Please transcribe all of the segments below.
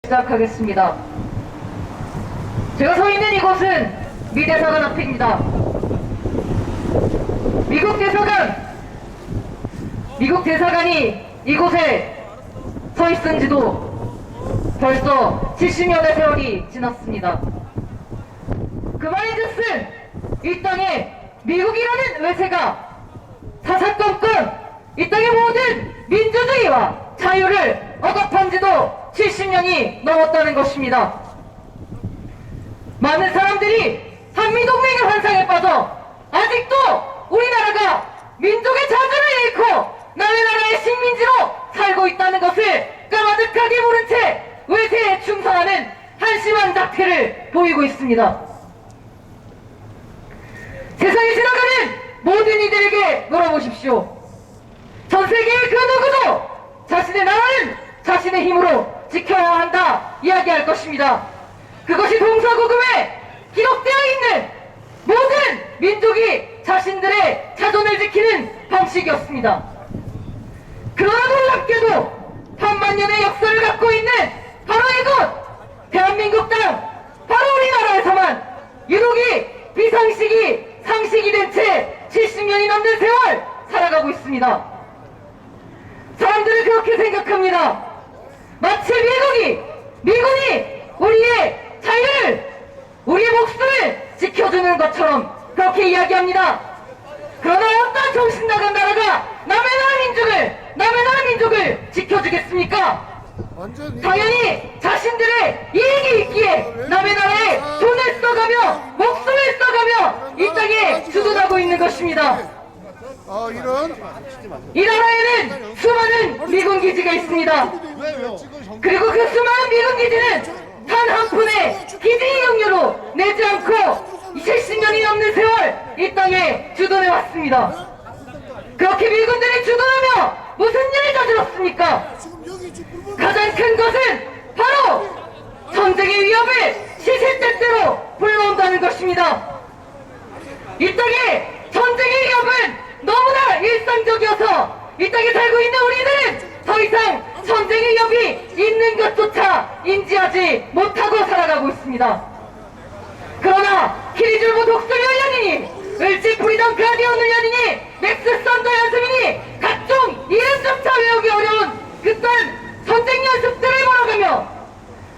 시작하겠습니다. 제가 서 있는 이곳은 미 대사관 앞입니다. 미국 대사관이 이곳에 서 있은 지도 벌써 70년의 세월이 지났습니다. 그 말인즉슨 이 땅에 미국이라는 외세가 사사건건 이 땅의 모든 민주주의와 자유를 억압한 지도 70년이 넘었다는 것입니다. 많은 사람들이 한미동맹의 환상에 빠져 아직도 우리나라가 민족의 자주를 잃고 남의 나라의 식민지로 살고 있다는 것을 까마득하게 모른 채 외세에 충성하는 한심한 자태를 보이고 있습니다. 세상에 지나가는 모든 이들에게 물어보십시오. 전 세계의 그 누구도 자신의 나라는 자신의 힘으로 지켜야 한다 이야기할 것입니다. 그것이 동서고금에 기록되어 있는 모든 민족이 자신들의 자존을 지키는 방식이었습니다. 그러나 놀랍게도 3만년의 역사를 갖고 있는 바로 이곳 대한민국 땅 바로 우리나라에서만 유독이 비상식이 상식이 된 채 70년이 넘는 세월 살아가고 있습니다. 사람들은 그렇게 생각합니다. 마치 미군이 우리의 자유를, 우리의 목숨을 지켜주는 것처럼 그렇게 이야기합니다. 그러나 어떤 정신나간 나라가 남의 나라 민족을 지켜주겠습니까? 당연히 자신들의 이익이 있기에 남의 나라에 돈을 써가며 목숨을 써가며 이 땅에 주둔하고 있는 것입니다. 이 나라에는 수많은 미군 기지가 있습니다. 그리고 그 수많은 미군 기지는 단 한 푼의 기지 이용료로 내지 않고 70년이 넘는 세월 이 땅에 주둔해 왔습니다. 그렇게 미군들이 주둔하며 무슨 일을 저질렀습니까? 가장 큰 것은 바로 전쟁의 위협을 시시때때로 불러온다는 것입니다. 이 땅에 전쟁의 위협은 너무나 일상적이어서 이 땅에 살고 있는 우리들은 더 이상 전쟁의 위협이 있는 것조차 인지하지 못하고 살아가고 있습니다. 그러나 키리줄보 독수리 훈련이니 을지 프리덤 가디언 훈련이니 맥스 썬더 연습이니 각종 이름조차 외우기 어려운 그딴 전쟁 연습들을 몰아가며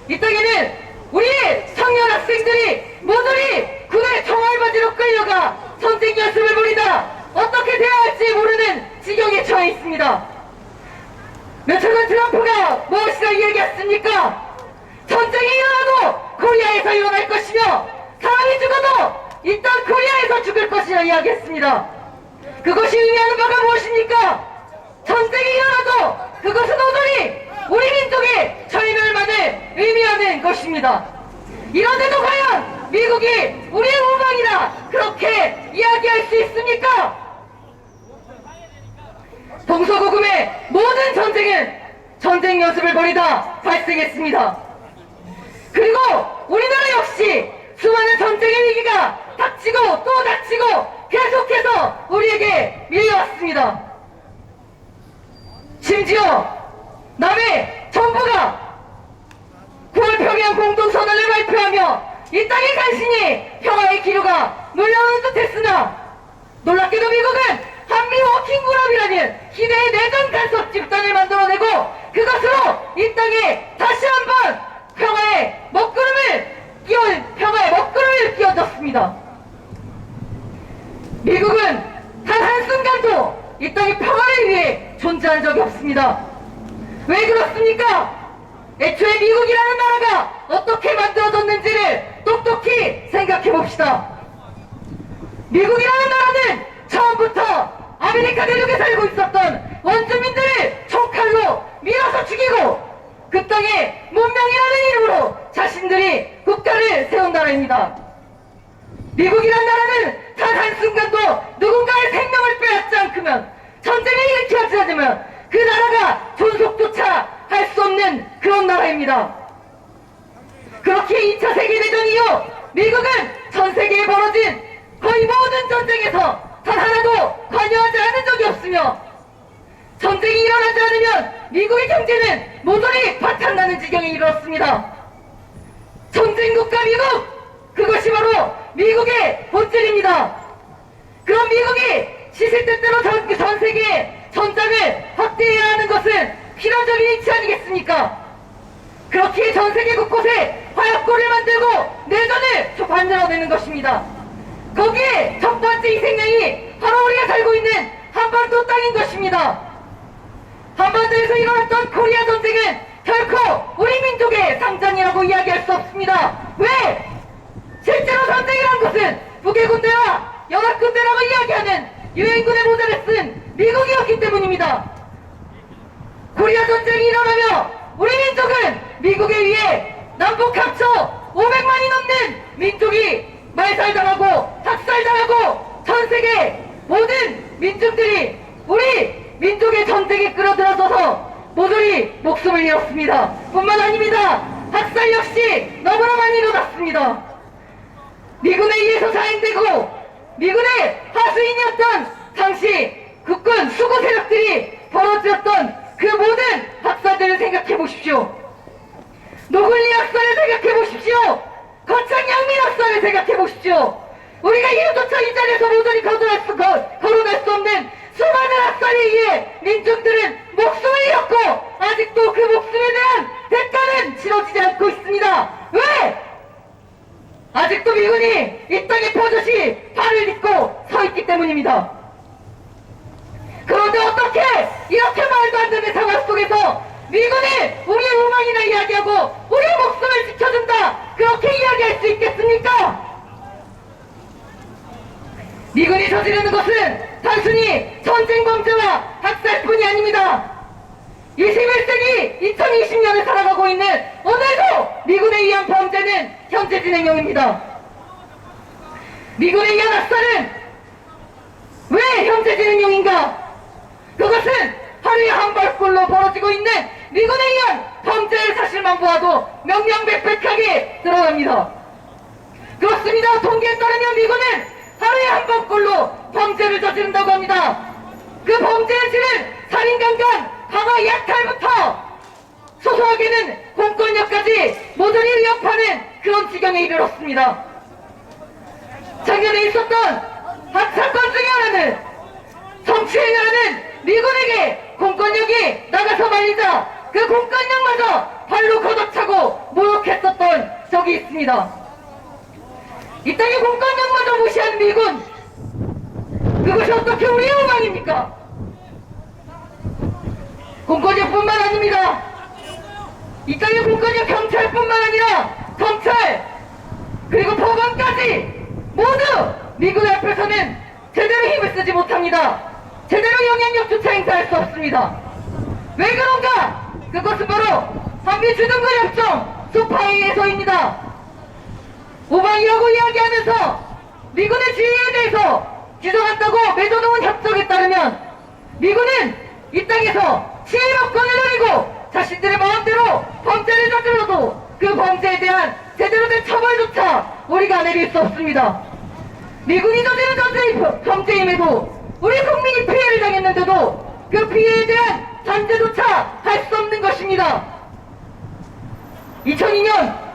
이 땅에는 우리 청년 학생들이 모조리 군의 총알바지로 끌려가 전쟁 연습을 벌이다 어떻게 돼야 할지 모르는 지경에 처해 있습니다. 며칠전 트럼프가 무엇이라 이야기했습니까? 전쟁이 일어나도 코리아에서 일어날 것이며 사람이 죽어도 이 땅 코리아에서 죽을 것이라 이야기했습니다. 그것이 의미하는 바가 무엇입니까? 전쟁이 일어나도 그것은 오늘이 우리 민족의 절멸만을 의미하는 것입니다. 이런데도 과연 미국이 우리의 우방이다 그렇게 이야기할 수 있습니까? 동서고금의 모든 전쟁은 전쟁 연습을 벌이다 발생했습니다. 그리고 우리나라 역시 수많은 전쟁의 위기가 닥치고 또 닥치고 계속해서 우리에게 밀려왔습니다. 심지어 남의 정부가 9월 평양 공동선언을 발표하며 이 땅에 간신히 평화의 기류가 물려오는 듯 했으나 놀랍게도 미국은 한미 워킹그룹이라는 희대의 내전 간섭 집단을 만들어내고 그것으로 이 땅에 다시 한번 평화의 먹구름을 끼워줬습니다. 미국은 단 한순간도 이 땅의 평화를 위해 존재한 적이 없습니다. 왜 그렇습니까? 애초에 미국이라는 나라가 어떻게 만들어졌는지를 똑똑히 생각해 봅시다. 미국이라는 나라는 처음부터 아메리카 대륙에 살고 있었던 원주민들을 총칼로 밀어서 죽이고 그 땅에 문명이라는 이름으로 자신들이 국가를 세운 나라입니다. 미국이란 나라는 단 한순간도 누군가의 생명을 빼앗지 않으면 전쟁을 일으키지 않으면 그 나라가 존속조차 할 수 없는 그런 나라입니다. 그렇게 2차 세계대전 이후 미국은 전 세계에 벌어진 거의 모든 전쟁에서 단 하나도 관여하지 않은 적이 없으며 전쟁이 일어나지 않으면 미국의 경제는 모조리 바탕나는 지경에 이르렀습니다. 전쟁국가 미국! 그것이 바로 미국의 본질입니다. 그럼 미국이 시시때때로 전 세계에 전장을 확대해야 하는 것은 필연적인 이치 아니겠습니까? 그렇기에 전 세계 곳곳에 화약고를 만들고 내전을 만들어내는 것입니다. 거기에 첫 번째 희생양이 바로 우리가 살고 있는 한반도 땅인 것입니다. 한반도에서 일어났던 코리아 전쟁은 결코 우리 민족의 상전이라고 이야기할 수 없습니다. 왜? 실제로 전쟁이란 것은 북의 군대와 연합군대라고 이야기하는 유엔군의 모자를 쓴 미국이었기 때문입니다. 코리아 전쟁이 일어나며 우리 민족은 미국에 의해 남북 합쳐 500만이 넘는 민족이 말살당하고 학살당하고 전 세계 모든 민중들이 우리 민족의 전쟁에 끌어들어서서 모조리 목숨을 잃었습니다. 뿐만 아닙니다. 학살 역시 너무나 많이 일어났습니다. 미군에 의해서 자행되고 미군의 하수인이었던 당시 국군 수구 세력들이 벌어졌던 그 모든 학살들을 생각해 보십시오. 노글리 학살을 생각해 보십시오. 거창 양민 학살을 생각해 보십시오. 우리가 이름조차 이 자리에서 모조리 거론할 수 없는 수많은 학살에 의해 민중들은 목숨을 잃었고 아직도 그 목숨에 대한 대가는 치러지지 않고 있습니다. 왜? 아직도 미군이 이 땅에 버젓이 발을 딛고 서 있기 때문입니다. 그런데 어떻게 이렇게 말도 안 되는 상황 속에서 미군이 우리의 우망이나 이야기하고 우리의 목숨을 지켜준다 그렇게 이야기할 수 있겠습니까? 미군이 저지르는 것은 단순히 전쟁 범죄와 학살뿐이 아닙니다. 21세기 2020년을 살아가고 있는 오늘도 미군에 의한 범죄는 현재 진행형입니다. 미군에 의한 학살은 왜 현재 진행형인가? 그것은 하루에 한 발꼴로 벌어지고 있는 미군에 의한 범죄의 사실만 보아도 명명백백하게 드러납니다. 그렇습니다. 통계에 따르면 미군은 하루에 한 번꼴로 범죄를 저지른다고 합니다. 그 범죄의 질은 살인강간, 강화 약탈부터 소소하게는 공권력까지 모조리 위협하는 그런 지경에 이르렀습니다. 작년에 있었던 사건 중에 하나는 성추행을 하는 미군에게 공권력이 나가서 말리자 그 공권력마저 발로 걷어차고 모욕했었던 적이 있습니다. 이 땅에 공권력마저 무시하는 미군, 그것이 어떻게 우리의 우망입니까? 공권력뿐만 아닙니다. 이 땅의 공권력 경찰뿐만 아니라 검찰 그리고 법원까지 모두 미군 앞에서는 제대로 힘을 쓰지 못합니다. 제대로 영향력조차 행사할 수 없습니다. 왜 그런가? 그것은 바로 한미주둔군협정 소파회의에서입니다. 우방이라고 이야기하면서 미군의 지위에 대해서 규정한다고 맺어놓은 협정에 따르면 미군은 이 땅에서 시민권을 누리고 자신들의 마음대로 범죄를 저질러도 그 범죄에 대한 제대로 된 처벌조차 우리가 내릴 수 없습니다. 미군이 저지른 범죄임에도 우리 국민이 피해를 당했는데도 그 피해에 대한 단죄조차 할 수 없는 것입니다. 2002년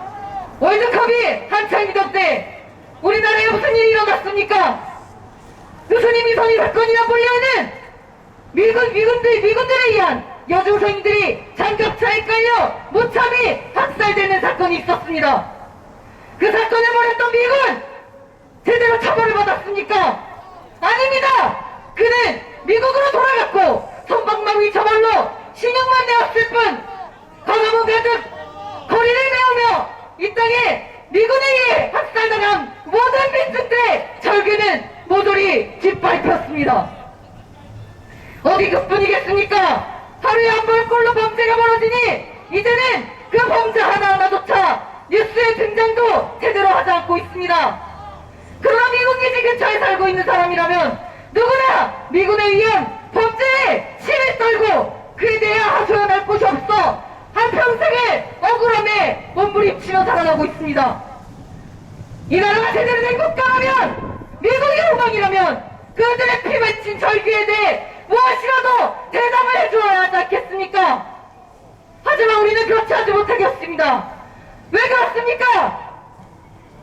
월드컵이 한창이던 때 우리나라에 무슨 일이 일어났습니까? 무슨 미선이 사건이나 보려는 미군들에 의한 여중생들이 장갑차에 깔려 무참히 학살되는 사건이 있었습니다. 그 사건을 벌였던 미군 제대로 처벌을 받았습니까? 아닙니다. 그는 미국으로 돌아갔고 손방망이 처벌로 신형만 내었을 뿐 광화문 가득 거리를 메우며 이 땅에 미군에 의해 학살당한 모든 민중들의 절규는 모조리 짓밟혔습니다. 어디 그뿐이겠습니까? 하루에 한 번꼴로 범죄가 벌어지니 이제는 그 범죄 하나하나조차 뉴스에 등장도 제대로 하지 않고 있습니다. 그러나 미군 기지 근처에 살고 있는 사람이라면 누구나 미군에 의한 범죄에 침을 떨고 그에 대해 하소연할 곳이 없어 한평생을 억울함에 몸부림치며 살아가고 있습니다. 이 나라가 제대로 된 국가라면 미국의 우방이라면 그들의 피 맺힌 절규에 대해 무엇이라도 대답을 해줘야 하지 않겠습니까? 하지만 우리는 그렇지 하지 못하겠습니다. 왜 그렇습니까?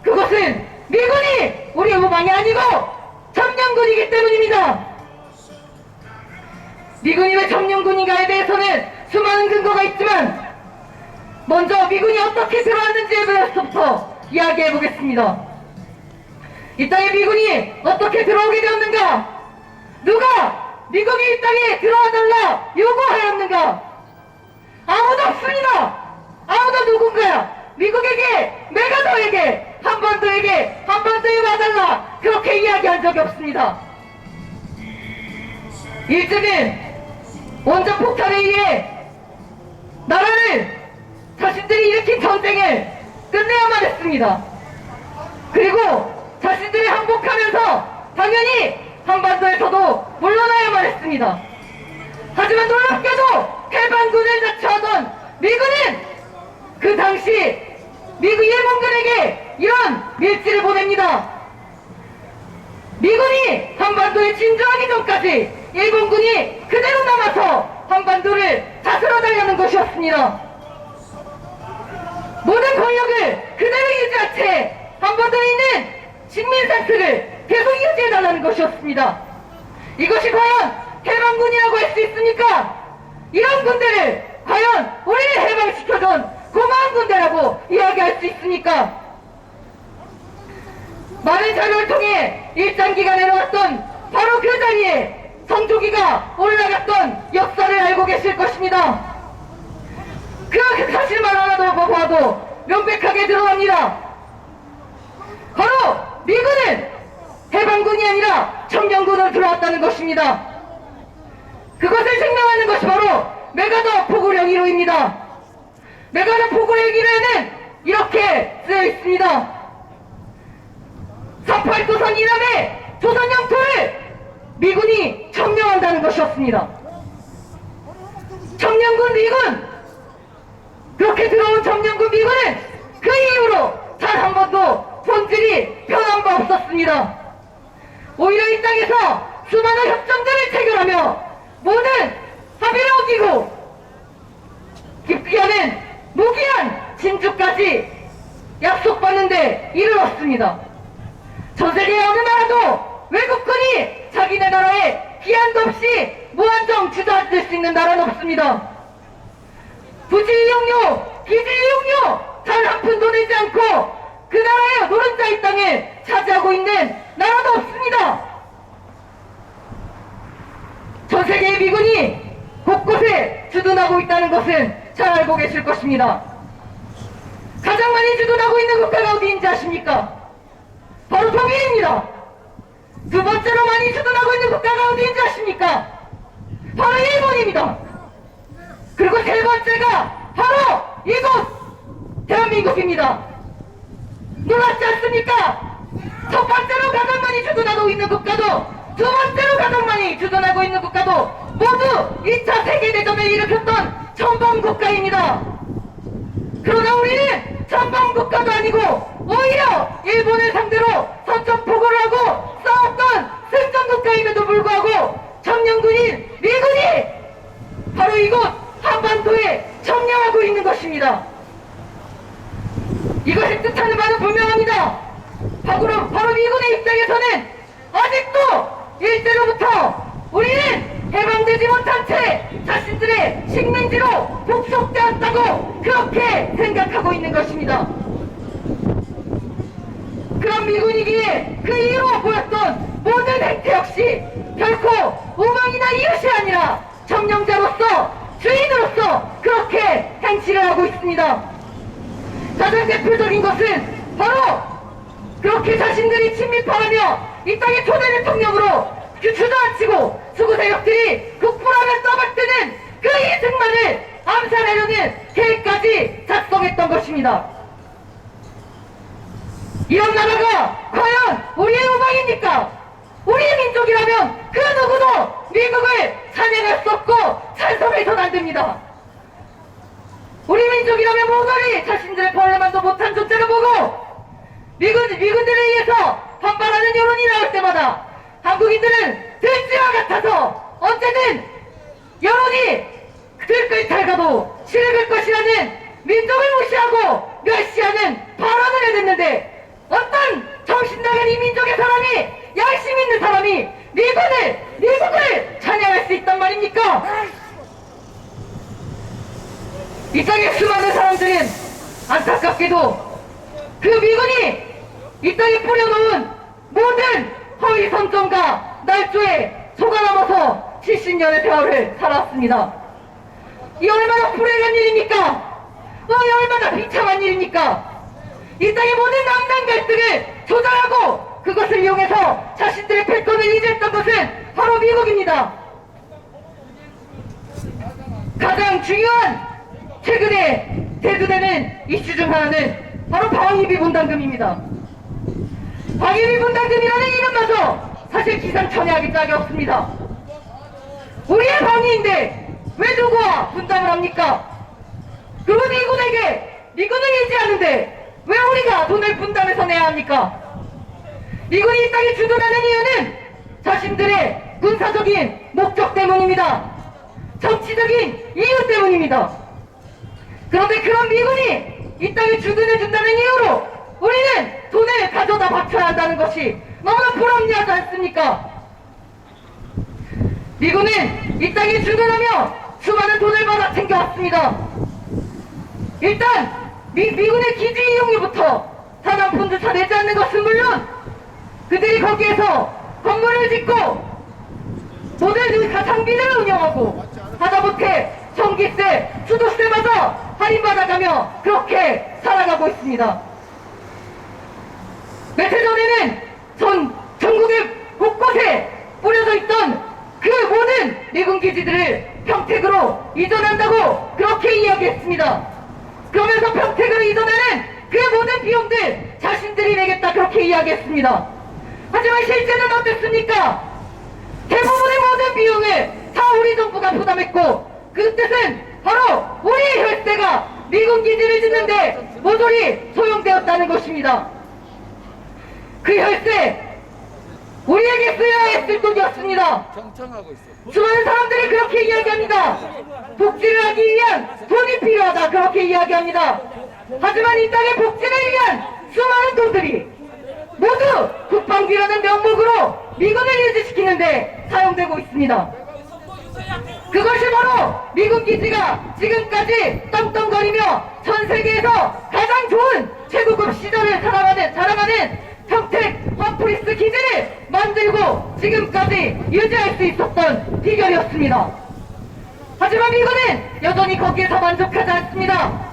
그것은 미군이 우리 우방이 아니고 점령군이기 때문입니다. 미군이 왜 점령군인가에 대해서는 수많은 근거가 있지만 먼저 미군이 어떻게 들어왔는지에 대해서부터 이야기해 보겠습니다. 이 땅에 미군이 어떻게 들어오게 되었는가? 누가 미국이 이 땅에 들어와달라 요구하였는가? 아무도 없습니다. 아무도 누군가야 미국에게, 메가더에게, 한반도에게, 한반도에 와달라 그렇게 이야기한 적이 없습니다. 일제는 원전 폭탄에 의해 나라를 자신들이 일으킨 전쟁을 끝내야만 했습니다. 그리고 자신들이 항복하면서 당연히 한반도에서도 물러나야만 했습니다. 하지만 놀랍게도 해방군을 자처하던 미군은 그 당시 미국 일본군에게 이런 밀지를 보냅니다. 미군이 한반도에 진주하기 전까지 일본군이 그대로 남아서 한반도를 다스려달라는 것이었습니다. 모든 권력을 그대로 유지한 채 한반도에 있는 식민 상태를 계속 유지해달라는 것이었습니다. 이것이 과연 해방군이라고 할 수 있습니까? 이런 군대를 과연 우리를 해방시켜준 고마운 군대라고 이야기할 수 있습니까? 많은 자료를 통해 일장기가 내려왔던 바로 그 자리에 성조기가 올라갔던 역사를 알고 계실 것입니다. 그 사실만 하나도 봐도 명백하게 드러납니다. 바로 미군은 해방군이 아니라 점령군으로 들어왔다는 것입니다. 그것을 증명하는 것이 바로 메가더 포구령 1호입니다. 메가더 포구령 1호에는 이렇게 쓰여 있습니다. 38도선 이남의 조선 영토를 미군이 점령한다는 것이었습니다. 점령군 미군, 그렇게 들어온 점령군 미군은 그 이후로 단 한 번도 본질이 변한 바 없었습니다. 오히려 이 땅에서 수많은 협정들을 체결하며 모든 합의를 어기고 기피하는 무기한 진주까지 약속받는데 이르렀습니다. 전세계의 어느 나라도 외국군이 자기네 나라에 기한도 없이 무한정 주저앉을 수 있는 나라는 없습니다. 부지 이용료, 기지 이용료 단 한 푼도 내지 않고 그 나라의 노른자 이 땅을 차지하고 있는 나라도 없습니다. 전 세계의 미군이 곳곳에 주둔하고 있다는 것은 잘 알고 계실 것입니다. 가장 많이 주둔하고 있는 국가가 어디인지 아십니까? 바로 독일입니다. 두 번째로 많이 주둔하고 있는 국가가 어디인지 아십니까? 바로 일본입니다. 그리고 세 번째가 바로 이곳 대한민국입니다. 놀랍지 않습니까? 첫 번째로 가장 많이 주둔하고 있는 국가도 두 번째로 가장 많이 주둔하고 있는 국가도 모두 2차 세계대전을 일으켰던 전범국가입니다. 그러나 우리는 전범국가도 아니고 오히려 일본을 상대로 선전포고를 하고 싸웠던 승전국가임에도 불구하고 점령군인 미군이 바로 이곳 한반도에 점령하고 있는 것입니다. 이것을 뜻하는 바는 분명합니다. 바로 미군의 입장에서는 아직도 일제로부터 우리는 해방되지 못한 채 자신들의 식민지로 복속되었다고 그렇게 생각하고 있는 것입니다. 그런 미군이기에 그 이후 보였던 모든 행태 역시 결코 우방이나 이웃이 아니라 점령자로서 주인으로서 그렇게 행치를 하고 있습니다. 가장 대표적인 것은 바로 그렇게 자신들이 침입하며 이 땅의 초대 대통령으로 주저앉히고 수구 세력들이 국부라면 떠받드는 그 이승만을 암살하려는 계획까지 작성했던 것입니다. 이런 나라가 과연 우리의 우방입니까? 우리의 민족이라면 그 누구도 미국을 찬양할 수 없고 찬성해서는 안 됩니다. 우리 민족이라면 모조리 자신들의 벌레만도 못한 존재를 보고 미군들에 의해서 반발하는 여론이 나올 때마다 한국인들은 들쥐와 같아서 언제든 여론이 들끓다가도 치르을 것이라는 민족을 무시하고 멸시하는 발언을 해댔는데 어떤 정신나간 이 민족의 사람이 양심 있는 사람이 미국을 찬양할 수 있단 말입니까? 이 땅의 수많은 사람들은 안타깝게도 그 미군이 이 땅에 뿌려놓은 모든 허위 선전과 날조에 속아남아서 70년의 세월을 살았습니다. 이 얼마나 불행한 일입니까? 이 얼마나 비참한 일입니까? 이 땅의 모든 남남 갈등을 조장하고 그것을 이용해서 자신들의 패권을 유지했던 것은 바로 미국입니다. 가장 중요한 최근에 대두되는 이슈 중 하나는 바로 방위비 분담금입니다. 방위비 분담금이라는 이름마저 사실 기상천외하기 짝이 없습니다. 우리의 방위인데 왜 누구와 분담을 합니까? 그리고 미군을 의지하는데 왜 우리가 돈을 분담해서 내야 합니까? 미군이 이 땅에 주둔하는 이유는 자신들의 군사적인 목적 때문입니다. 정치적인 이유 때문입니다. 그런데 그런 미군이 이 땅에 주둔해준다는 이유로 우리는 돈을 가져다 바쳐야 한다는 것이 너무나 불합리하지 않습니까? 미군은 이 땅에 주둔하며 수많은 돈을 받아 챙겨왔습니다. 일단 미군의 기지 이용료부터 단 한 푼조차 내지 않는 것은 물론 그들이 거기에서 건물을 짓고 모든 장비들을 운영하고 하다못해 전기세, 수도세마저 할인받아가며 그렇게 살아가고 있습니다. 며칠 전에는 전국의 곳곳에 뿌려져 있던 그 모든 미군 기지들을 평택으로 이전한다고 그렇게 이야기했습니다. 그러면서 평택으로 이전하는 그 모든 비용들 자신들이 내겠다 그렇게 이야기했습니다. 하지만 실제는 어땠습니까? 대부분의 모든 비용을 다 우리 정부가 부담했고 그 뜻은 바로 우리 혈세가 미군 기지를 짓는데 모조리 소용되었다는 것입니다. 그 혈세 우리에게 쓰여야 했을 돈이었습니다. 수많은 사람들이 그렇게 이야기합니다. 복지를 하기 위한 돈이 필요하다 그렇게 이야기합니다. 하지만 이 땅의 복지를 위한 수많은 돈들이 모두 국방비라는 명목으로 미군을 유지시키는데 사용되고 있습니다. 그것이 바로 미군 기지가 지금까지 떵떵거리며 전 세계에서 가장 좋은 최고급 시절을 자랑하는 평택 화프리스 기지를 만들고 지금까지 유지할 수 있었던 비결이었습니다. 하지만 미군은 여전히 거기에서 만족하지 않습니다.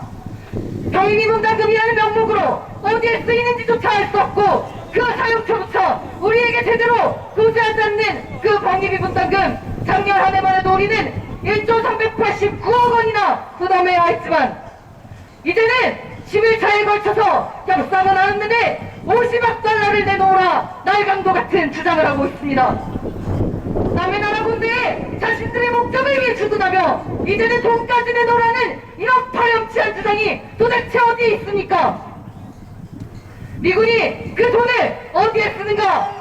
방위비 분담금이라는 명목으로 어디에 쓰이는지조차 알 수 없고 그 사용처조차 우리에게 제대로 도지하지 않는 그 방위비 분담금 작년 한 해만 해도 우리는 1조 389억 원이나 부담해야 했지만 이제는 10일차에 걸쳐서 협상은 하는데 50억 달러를 내놓으라 날강도 같은 주장을 하고 있습니다. 남의 나라 군대에 자신들의 목적을 위해 주둔하며 이제는 돈까지 내놓으라는 이런 파렴치한 주장이 도대체 어디에 있습니까? 미군이 그 돈을 어디에 쓰는가?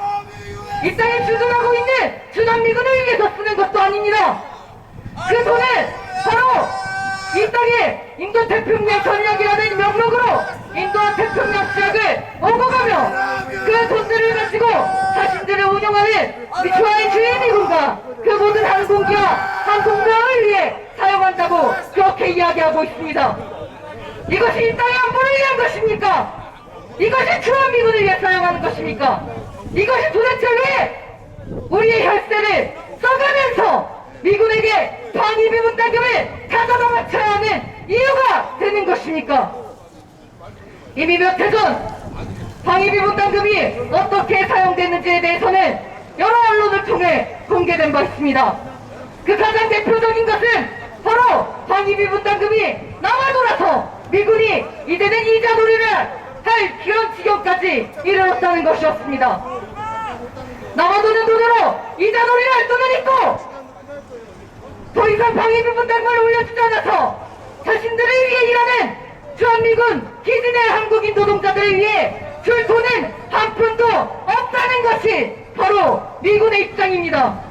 이 땅에 주둔하고 있는 주남미군을 위해서 쓰는 것도 아닙니다. 그 돈을 바로 이 땅에 인도태평양 전략이라는 명목으로 인도태평양 지역을 오고 가며 그 돈들을 가지고 자신들을 운영하는 미초아의 주의 미군과 그 모든 항공기와 항공모함을 위해 사용한다고 그렇게 이야기하고 있습니다. 이것이 이 땅의 안보를 위한 것입니까? 이것이 주한미군을 위해 사용하는 것입니까? 이것이 도대체 왜 우리의 혈세를 써가면서 미군에게 방위비 분담금을 가져다 바쳐야 하는 이유가 되는 것입니까? 이미 몇 해 전 방위비 분담금이 어떻게 사용됐는지에 대해서는 여러 언론을 통해 공개된 바 있습니다. 그 가장 대표적인 것은 바로 방위비 분담금이 남아돌아서 미군이 이제는 이자놀이를 할 그런 지경까지 이르렀다는 것이었습니다. 남아도는 돈으로 이자놀이를 할 돈은 있고 더 이상 방위비 분담금을 올려주지 않아서 자신들을 위해 일하는 주한미군 기지 내 한국인 노동자들을 위해 줄 돈은 한 푼도 없다는 것이 바로 미군의 입장입니다.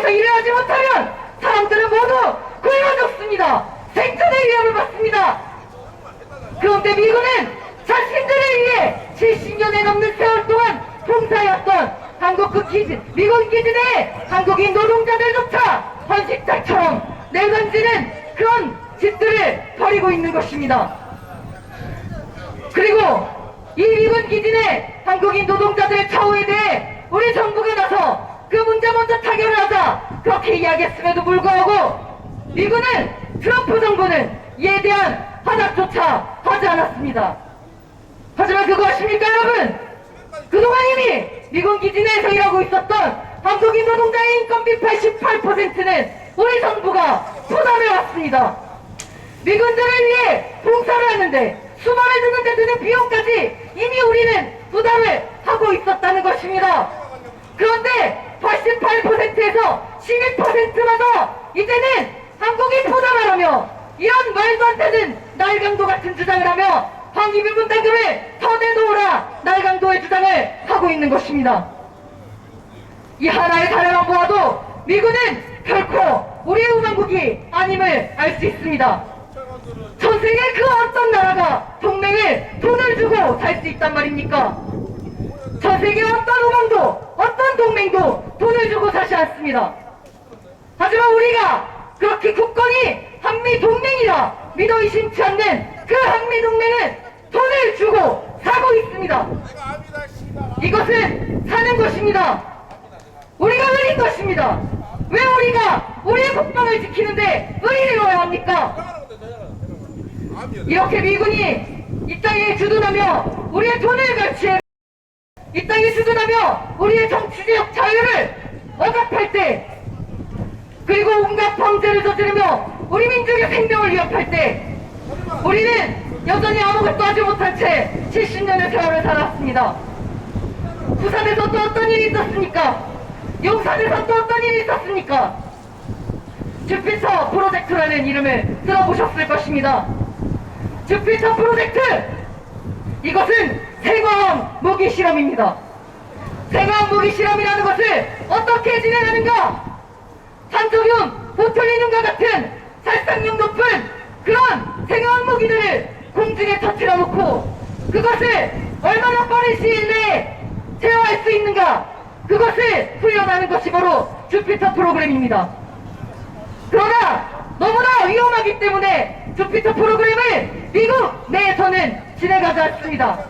현장에서 일을 하지 못하면 사람들은 모두 굶어 죽습니다. 생존의 위협을 받습니다. 그런데 미군은 자신들을 위해 70년에 넘는 세월 동안 봉사해왔던 미군 기지 내 한국인 노동자들조차 헌식자처럼 내던지는 그런 짓들을 벌이고 있는 것입니다. 그리고 이 미군 기지 내 한국인 노동자들의 처우에 대해 우리 정부가 나서 그 문제 먼저 타결을 하자 그렇게 이야기했음에도 불구하고 미군은 트럼프 정부는 이에 대한 화답조차 하지 않았습니다. 하지만 그거 아십니까 여러분? 그동안 이미 미군 기지 내에서 일하고 있었던 한국인 노동자의 인건비 88%는 우리 정부가 부담해왔습니다. 미군들을 위해 봉사를 하는데 수만을 드는데 드는 비용까지 이미 우리는 부담을 하고 있었다는 것입니다. 그런데 88%에서 12%마저 이제는 한국이 부담하라며 이런 말도 안 되는 날강도 같은 주장을 하며 황희빈 분담금을 더 내놓으라 날강도의 주장을 하고 있는 것입니다. 이 하나의 사례만 보아도 미군은 결코 우리의 우방국이 아님을 알 수 있습니다. 전 세계 그 어떤 나라가 동맹을 돈을 주고 살 수 있단 말입니까? 전 세계 어떤 우방도 어떤 동맹도 돈을 주고 사지 않습니다. 하지만 우리가 그렇게 굳건히 한미동맹이라 믿어 의심치 않는 그 한미동맹은 돈을 주고 사고 있습니다. 이것은 사는 것입니다. 우리가 의리인 것입니다. 왜 우리가 우리의 국방을 지키는데 의리를 넣어야 합니까? 이렇게 미군이 이 땅에 주둔하며 우리의 돈을 결치해 이 땅에 주둔하며 우리의 정치적 자유를 억압할 때 그리고 온갖 범죄를 저지르며 우리 민족의 생명을 위협할 때 우리는 여전히 아무것도 하지 못한 채 70년의 세월을 살았습니다. 부산에서 또 어떤 일이 있었습니까? 용산에서 또 어떤 일이 있었습니까? 주피터 프로젝트라는 이름을 들어보셨을 것입니다. 주피터 프로젝트! 이것은 생화학 무기 실험입니다. 생화학 무기 실험이라는 것을 어떻게 진행하는가? 산소륨, 보툴리늄과 같은 살상력 높은 그런 생화학 무기들을 공중에 터뜨려 놓고 그것을 얼마나 빠른 시일 내에 제어할 수 있는가? 그것을 훈련하는 것이 바로 주피터 프로그램입니다. 그러나 너무나 위험하기 때문에 주피터 프로그램을 미국 내에서는 진행하지 않습니다.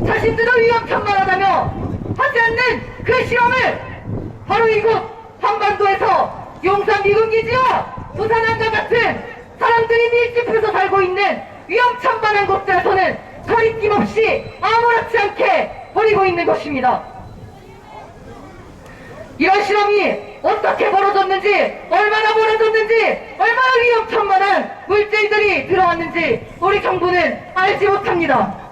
자신들도 위험천만하다며 하지 않는 그 실험을 바로 이곳 한반도에서 용산 미군기지와 부산항과 같은 사람들이 밀집해서 살고 있는 위험천만한 곳들에서는 거리낌 없이 아무렇지 않게 벌이고 있는 것입니다. 이런 실험이 어떻게 벌어졌는지, 얼마나 벌어졌는지, 얼마나 위험천만한 물질들이 들어왔는지 우리 정부는 알지 못합니다.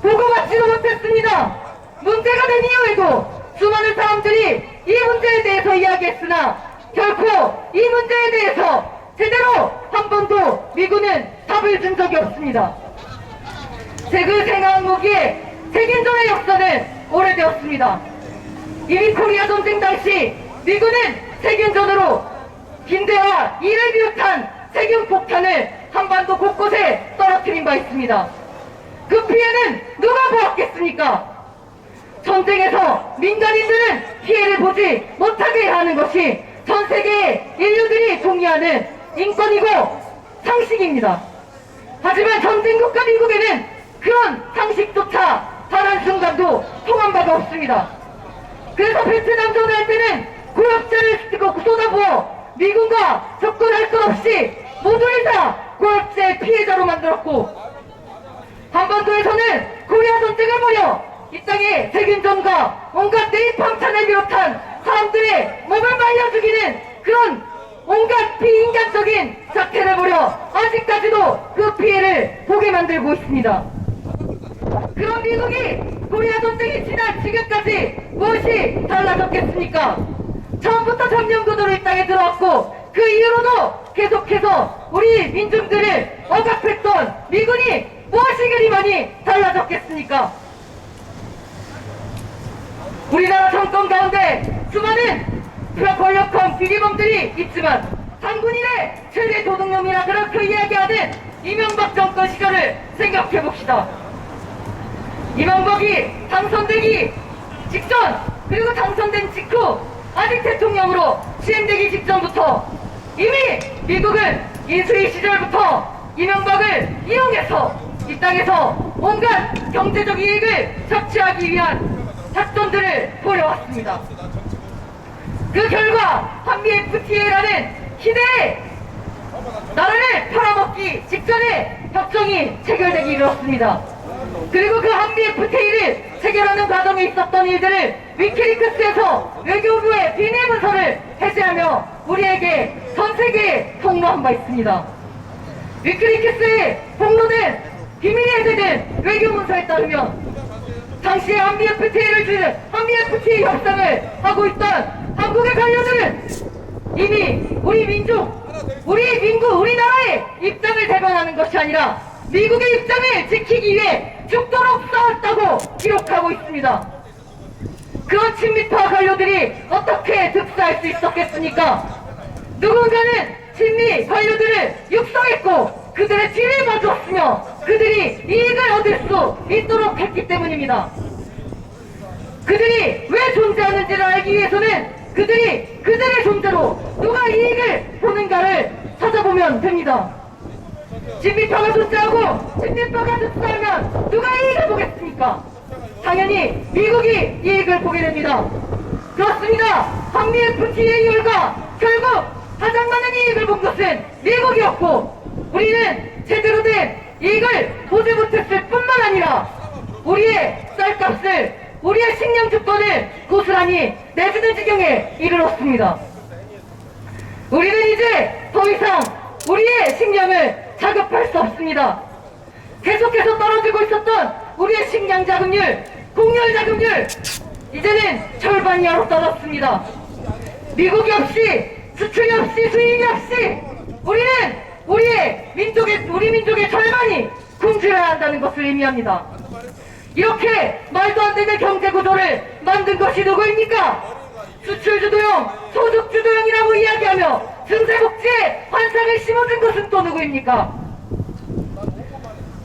보고받지도 못했습니다. 문제가 된 이후에도 수많은 사람들이 이 문제에 대해서 이야기했으나 결코 이 문제에 대해서 제대로 한 번도 미군은 답을 준 적이 없습니다. 그 생화학 무기의 세균전의 역사는 오래되었습니다. 이미 코리아 전쟁 당시 미군은 세균전으로 빈대와 이를 비롯한 세균 폭탄을 한반도 곳곳에 떨어뜨린 바 있습니다. 그 피해는 누가 보았겠습니까? 전쟁에서 민간인들은 피해를 보지 못하게 하는 것이 전 세계의 인류들이 동의하는 인권이고 상식입니다. 하지만 전쟁국가 미국에는 그런 상식조차 단 한순간도 통한 바가 없습니다. 그래서 베트남 전할 때는 고엽제를 쏟아부어 미군과 접근할 것 없이 모두를 다 고엽제 피해자로 만들었고 한반도에서는 코리아 전쟁을 벌여 이 땅에 세균전과 온갖 내입함찬을 비롯한 사람들의 몸을 말려 죽이는 그런 온갖 비인간적인 사태를 벌여 아직까지도 그 피해를 보게 만들고 있습니다. 그런 미국이 코리아 전쟁이 지난 지금까지 무엇이 달라졌겠습니까? 처음부터 점령군으로 이 땅에 들어왔고 그 이후로도 계속해서 우리 민중들을 억압했던 미군이 무엇이 그리 많이 달라졌겠습니까? 우리나라 정권 가운데 수많은 권력형 비리범들이 있지만 장군일의 최대 도둑놈이라 그렇게 이야기하는 이명박 정권 시절을 생각해봅시다. 이명박이 당선되기 직전 그리고 당선된 직후 아직 대통령으로 취임되기 직전부터 이미 미국은 인수위 시절부터 이명박을 이용해서 이 땅에서 온갖 경제적 이익을 착취하기 위한 작전들을 벌여왔습니다. 그 결과 한미 FTA라는 희대의 나라를 팔아먹기 직전에 협정이 체결되기 이르렀습니다. 그리고 그 한미 FTA를 체결하는 과정에 있었던 일들을 위키리크스에서 외교부의 비밀 문서를 해제하며 우리에게 전 세계에 폭로한 바 있습니다. 위키리크스에 폭로된 비밀이 해제된 외교 문서에 따르면 당시에 한미 FTA 협상을 하고 있던 한국의 관료들은 이미 우리나라의 입장을 대변하는 것이 아니라 미국의 입장을 지키기 위해 죽도록 싸웠다고 기록하고 있습니다. 그런 친미파 관료들이 어떻게 득사할 수 있었겠습니까? 누군가는 친미 관료들을 육성했고 그들의 뒤를 봐주었으며 그들이 이익을 얻을 수 있도록 했기 때문입니다. 그들이 왜 존재하는지를 알기 위해서는 그들의 존재로 누가 이익을 보는가를 찾아보면 됩니다. 친미파가 존재하고 친미파가 득사하면 누가 이익을 보겠습니까? 당연히 미국이 이익을 보게 됩니다. 그렇습니다. 한미 FTA 결과 결국 가장 많은 이익을 본 것은 미국이었고 우리는 제대로 된 이익을 보지 못했을 뿐만 아니라 우리의 쌀값을 우리의 식량 주권을 고스란히 내주는 지경에 이르렀습니다. 우리는 이제 더 이상 우리의 식량을 자급할 수 없습니다. 계속해서 떨어지고 있었던 우리의 식량 자급률, 공열 자급률 이제는 절반 이하로 떨어졌습니다. 미국이 없이 수출이 없이 수입이 없이 우리는 우리 민족의 절반이 굶주려야 한다는 것을 의미합니다. 이렇게 말도 안 되는 경제 구조를 만든 것이 누구입니까? 수출주도형, 소득주도형이라고 이야기하며 증세복지에 환상을 심어준 것은 또 누구입니까?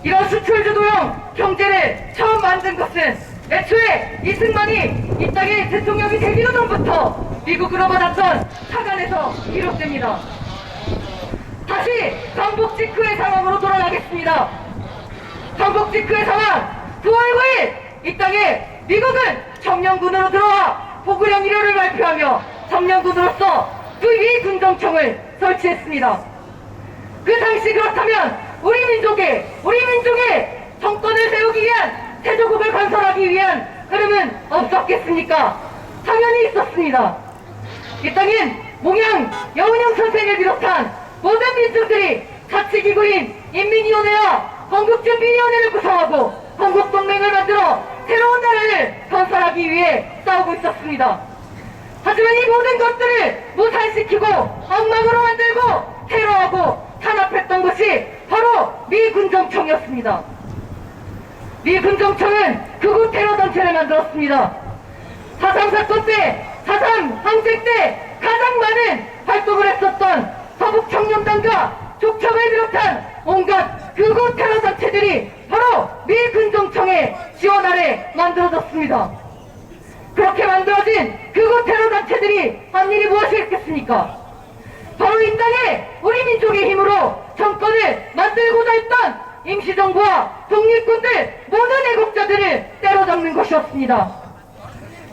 이런 수출주도형 경제를 처음 만든 것은 애초에 이승만이 이 땅의 대통령이 되기도 전부터 미국으로 받았던 사관에서 비롯됩니다. 다시 광복 직후의 상황으로 돌아가겠습니다. 광복 직후의 상황 9월 9일 이 땅에 미국은 점령군으로 들어와 포구령 1호를 발표하며 점령군으로서 미 군정청을 설치했습니다. 그 당시 그렇다면 우리 민족의 정권을 세우기 위한 태조국을 건설하기 위한 흐름은 없었겠습니까? 당연히 있었습니다. 이 땅엔 몽양 여운형 선생을 비롯한 모든 민족들이 자치기구인 인민위원회와 건국준비위원회를 구성하고 건국동맹을 만들어 새로운 나라를 건설하기 위해 싸우고 있었습니다. 하지만 이 모든 것들을 무산시키고 엉망으로 만들고 테러하고 탄압했던 것이 바로 미 군정청이었습니다. 미 군정청은 극우 테러 단체를 만들었습니다. 4.3 사건 때, 4.3 항쟁 때 가장 많은 활동을 했었던 서북청년단과 족청을 비롯한 온갖 극우 테러 단체들이 바로 미 군정청의 지원 아래 만들어졌습니다. 그렇게 만들어진 극우 테러 단체들이 한 일이 무엇이겠습니까? 바로 이 땅에 우리 민족의 힘으로 정권을 만들고자 했던 임시정부와 독립군들 모든 애국자들을 때려잡는 것이었습니다.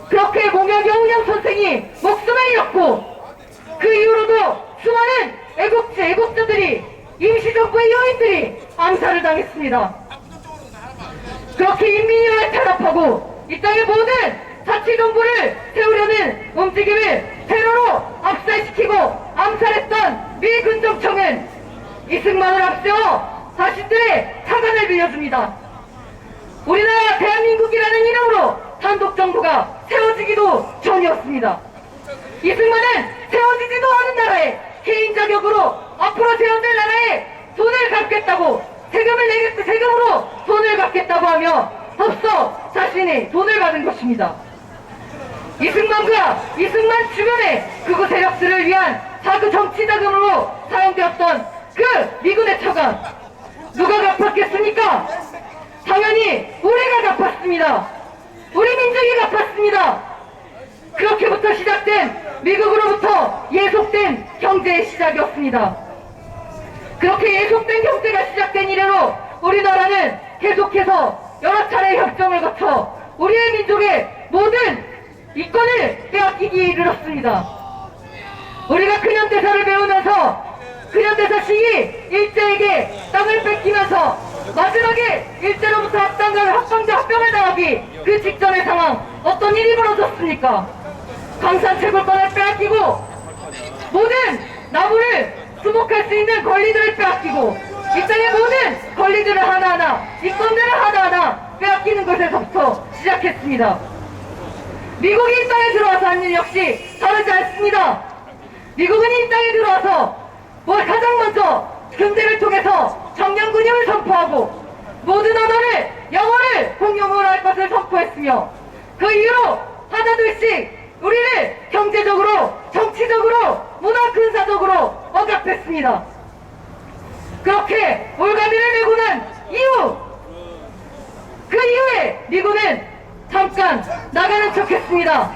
그렇게 몽양 여운형 선생이 목숨을 잃었고 그 이후로도 수많은 애국자들이 임시정부의 요인들이 암살을 당했습니다. 그렇게 인민위원회를 탄압하고 이 땅의 모든 자치정부를 세우려는 움직임을 테러로 압살시키고 암살했던 미 군정청은 이승만을 앞세워 자신들의 사관을 빌려줍니다. 우리나라 대한민국이라는 이름으로 단독정부가 세워지기도 전이었습니다. 이승만은 세워지지도 않은 나라에 개인 자격으로 앞으로 세워질 나라에 돈을 갚겠다고 세금으로 돈을 갚겠다고 하며 벌써 자신이 돈을 받은 것입니다. 이승만과 이승만 주변의 극우 세력들을 위한 자그 정치 자금으로 사용되었던 그 미군의 처가 누가 갚았겠습니까? 당연히 우리가 갚았습니다. 우리 민족이 갚았습니다. 그렇게부터 시작된 미국으로부터 예속된 경제의 시작이었습니다. 그렇게 예속된 경제가 시작된 이래로 우리나라는 계속해서 여러 차례 협정을 거쳐 우리의 민족의 모든 이권을 빼앗기기 이르렀습니다. 우리가 근현대사를 배우면서 근현대사 시기 일제에게 땅을 뺏기면서 마지막에 일제로부터 합병을 당하기 그 직전의 상황 어떤 일이 벌어졌습니까? 강산 채굴권을 빼앗기고 모든 나무를 수목할 수 있는 권리들을 빼앗기고 이 땅의 모든 권리들을 하나하나 이권들을 하나하나 빼앗기는 것에서부터 시작했습니다. 미국이 이 땅에 들어와서 한 일 역시 다르지 않습니다. 미국은 이 땅에 들어와서 가장 먼저 군대를 통해서 정년군임을 선포하고 모든 언어를 영어를 공용어로 할 것을 선포했으며 그 이후로 하나둘씩 우리를 경제적으로 정치적으로 문화 군사적으로 억압했습니다. 그렇게 올가미를 내고 난 이후 그 이후에 미군은 잠깐 나가는 척했습니다.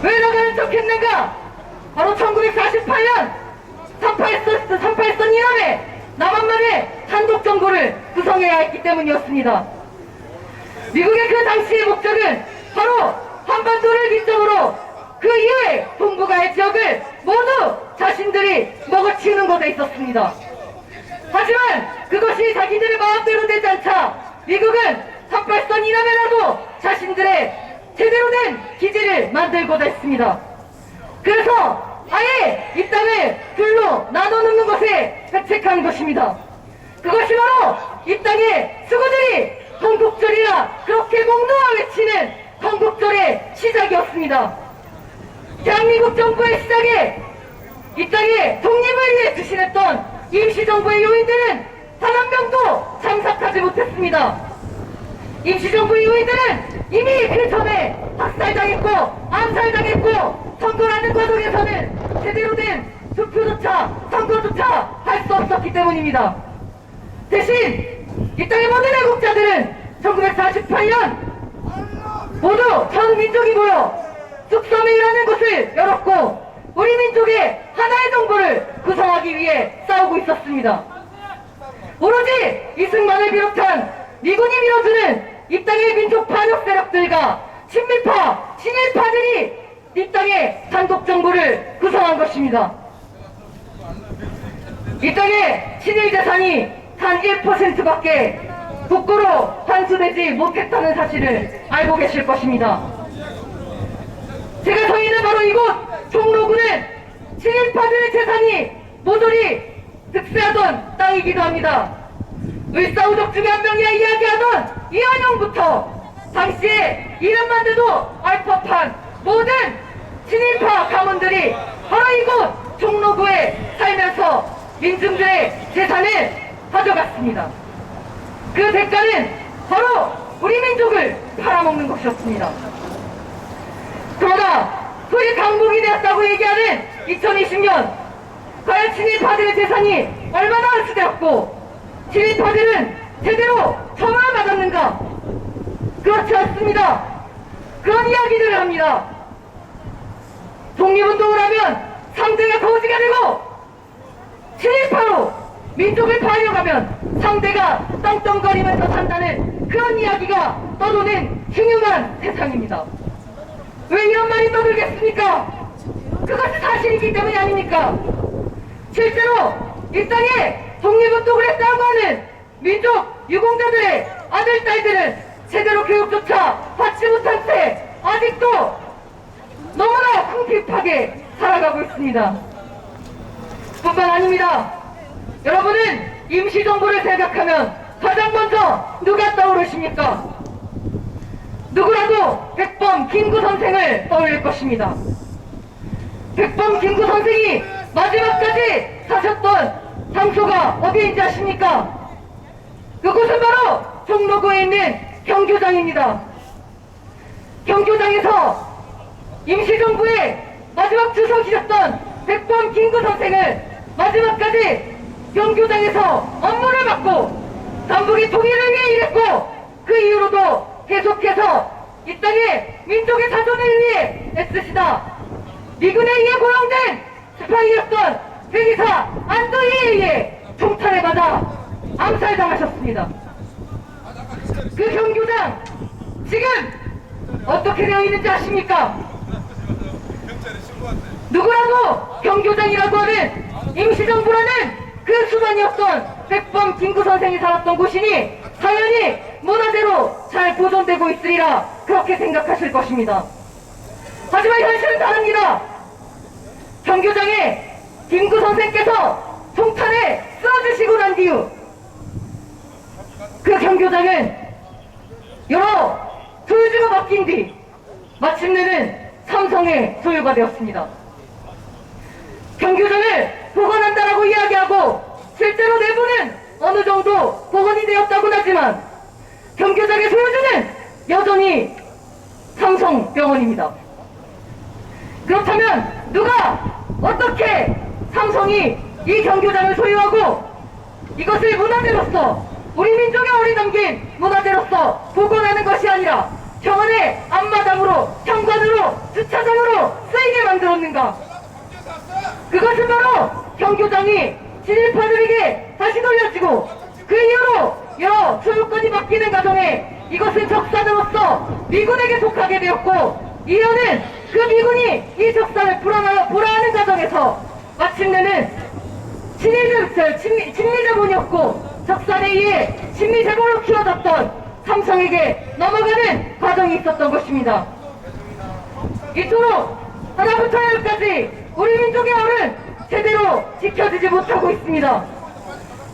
왜 나가는 척했는가? 바로 1948년 38선 이남에 남한만의 단독 정부를 구성해야 했기 때문이었습니다. 미국의 그 당시의 목적은 바로 한반도를 기점으로 그 이후에 동북아의 지역을 모두 자신들이 먹어치우는 것에 있었습니다. 하지만 그것이 자기들의 마음대로 되지 않자 미국은 38선 이남에라도 자신들의 제대로 된 기지를 만들고자 했습니다. 그래서 아예 이 땅을 둘로 나눠놓는 것에 백책한 것입니다. 그것이 바로 이 땅의 수구들이 건국절이라 그렇게 목놓아 외치는 건국절의 시작이었습니다. 대한민국 정부의 시작에 이 땅의 독립을 위해 투신했던 임시정부의 요인들은 단 한 명도 참석하지 못했습니다. 임시정부의 요인들은 이미 그 전에 학살당했고 암살당했고 선거라는 과정에서는 제대로 된 투표조차 선거조차 할 수 없었기 때문입니다. 대신 이 땅의 모든 애국자들은 1948년 모두 전 민족이 모여 쑥섬이라는 곳을 열었고 우리 민족의 하나의 정부를 구성하기 위해 싸우고 있었습니다. 오로지 이승만을 비롯한 미군이 밀어주는 이 땅의 민족 반역 세력들과 친밀파, 친일파들이 이 땅의 단독 정부를 구성한 것입니다. 이 땅의 친일 재산이 단 1%밖에 국고로 환수되지 못했다는 사실을 알고 계실 것입니다. 제가 서 있는 바로 이곳 종로구는 친일파들의 재산이 모조리 득세하던 땅이기도 합니다. 을사오적 중에 한 명이야 이야기하던 이한영부터 당시에 이름만 돼도 알 법한 모든 친일파 가문들이 바로 이곳 종로구에 살면서 민중들의 재산을 가져갔습니다. 그 대가는 바로 우리 민족을 팔아먹는 것이었습니다. 그러나 소위 강복이 되었다고 얘기하는 2020년 과연 친일파들의 재산이 얼마나 환수되었고 친일파들은 제대로 처벌을 받았는가? 그렇지 않습니다. 그런 이야기들을 합니다. 독립운동을 하면 상대가 거지가 되고 친일파로 민족을 파려가면 상대가 떵떵거리면서 산다는 그런 이야기가 떠도는 흉흉한 세상입니다. 왜 이런 말이 떠들겠습니까? 그것이 사실이기 때문이 아닙니까? 실제로 이 땅에 독립운동을 했다고 하는 민족 유공자들의 아들, 딸들은 제대로 교육조차 받지 못한 채 아직도 너무나 궁핍하게 살아가고 있습니다. 뿐만 아닙니다. 여러분은 임시정부를 생각하면 가장 먼저 누가 떠오르십니까? 누구라도 백범 김구 선생을 떠올릴 것입니다. 백범 김구 선생이 마지막까지 사셨던 장소가 어디인지 아십니까? 그곳은 바로 종로구에 있는 경교장입니다. 경교장에서 임시정부의 마지막 주석이셨던 백범 김구 선생을 마지막까지 경교장에서 업무를 맡고 남북의 통일을 위해 일했고 그 이후로도 계속해서 이 땅의 민족의 자존을 위해 애쓰시다 미군에 의해 고용된 스파이였던 대기사 안도희에 의해 총탄에 맞아 암살당하셨습니다. 그 경교장 지금 어떻게 되어 있는지 아십니까? 누구라도 경교장이라고 하는 임시정부라는 그 수단이 없던 백범 김구 선생이 살았던 곳이니 당연히 문화재로 잘 보존되고 있으리라 그렇게 생각하실 것입니다. 하지만 현실은 다릅니다. 경교장에 김구 선생께서 총탄에 쓰러지시고 난 뒤후 그 경교장은 여러 소유주가 바뀐 뒤 마침내는 삼성의 소유가 되었습니다. 경교장을 복원한다라고 이야기하고 실제로 내부는 어느 정도 복원이 되었다고는 하지만 경교장의 소유주는 여전히 삼성병원입니다. 그렇다면 누가 어떻게 삼성이 이 경교장을 소유하고 이것을 문화재로서 우리 민족의 어리 담긴 문화재로서 복원하는 것이 아니라 병원의 앞마당으로 현관으로 주차장으로 쓰이게 만들었는가? 그것은 바로 경교장이 친일파들에게 다시 돌려지고 그 이후로 여러 소유권이 바뀌는 과정에 이것은 적산으로서 미군에게 속하게 되었고 이어는 그 미군이 이 적산을 불화하는 과정에서 마침내는 친미자본이었고 적산에 의해 친미자본으로 키워졌던 삼성에게 넘어가는 과정이 있었던 것입니다. 이토록 하나부터 열까지 우리 민족의 어른 제대로 지켜지지 못하고 있습니다.